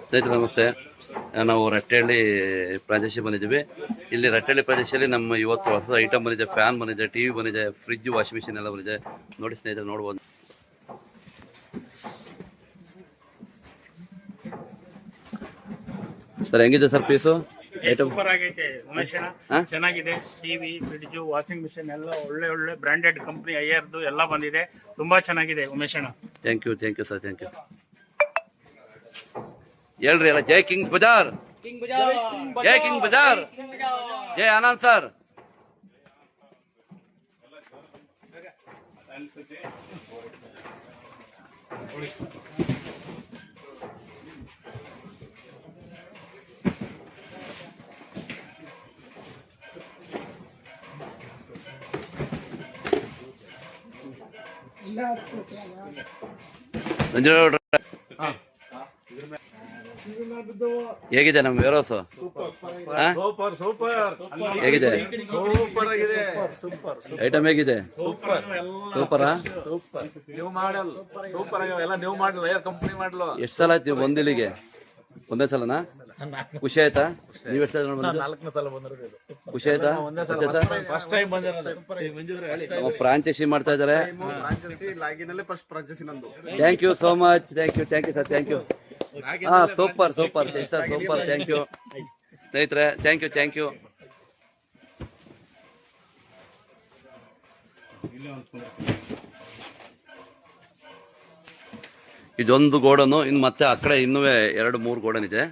ಸ್ನೇಹಿತರೆ ನಮಸ್ತೆ. ನಾವು ರಟ್ಟೆಹಳ್ಳಿ ಪ್ರದೇಶ ಬಂದಿದ್ದೀವಿ. ಇಲ್ಲಿ ರಟ್ಟೆಹಳ್ಳಿ ಪ್ರದೇಶದಲ್ಲಿ ನಮ್ಮ ಇವತ್ತು ಹೊಸ ಐಟಮ್ ಬಂದಿದೆ. ಫ್ಯಾನ್ ಬಂದಿದೆ, ಟಿವಿ ಬಂದಿದೆ, ಫ್ರಿಜ್, ವಾಷಿಂಗ್ ಮಿಷಿನ್ ಎಲ್ಲ ಬಂದಿದೆ. ನೋಡಿ ಸ್ನೇಹಿತರೆ, ನೋಡ್ಬೋದು. ಸರ್ ಹೆಂಗಿದೆ ಸರ್ ಪೀಸು? ಸೂಪರ್ ಆಗೈತೆ ಉಮೇಶ್, ಚೆನ್ನಾಗಿದೆ. ಟಿವಿ, ಫ್ರಿಡ್ಜ್, ವಾಷಿಂಗ್ ಮಿಷಿನ್ ಎಲ್ಲ ಒಳ್ಳೆ ಒಳ್ಳೆ ಬ್ರಾಂಡೆಡ್ ಕಂಪ್ನಿ ಐಆರ್ದು ಎಲ್ಲ ಬಂದಿದೆ. ತುಂಬಾ ಚೆನ್ನಾಗಿದೆ Umesh. Thank you sir, thank you. ಹೇಳ್ರಿ ಅಲ್ಲ, ಜೈ ಕಿಂಗ್ಸ್ ಬಜಾರ್, ಜೈ ಕಿಂಗ್ ಬಜಾರ್, ಜೈ ಆನಂದ್ ಸರ್. ಹೇಗಿದೆ ನಮ್ಮ ವೇರೋಸ್? ಹೇಗಿದೆ ಐಟಮ್? ಹೇಗಿದೆ? ಸೂಪರಾ? ಎಷ್ಟು ಸಲ ಆಯ್ತು ನೀವು ಬಂದಿಲ್ಲಿಗೆ? ಒಂದೇ ಸಲನಾ? ಖುಷಿ ಆಯ್ತಾ? ನೀವ್ ಎಷ್ಟು ಸಲ ಖುಷಿ ಆಯ್ತಾ? ಫ್ರಾಂಚೈಸಿ ಮಾಡ್ತಾ ಇದಾರೆ. Thank you so much. Thank you sir, thank you. Super super super. Thank you ಸ್ನೇಹಿತರೆ, ಥ್ಯಾಂಕ್ ಯು. ಇದೊಂದು ಗೋಡನು, ಇನ್ನು ಮತ್ತೆ ಆ ಕಡೆ ಇನ್ನೂ 2-3 ಗೋಡನ್ ಇದೆ.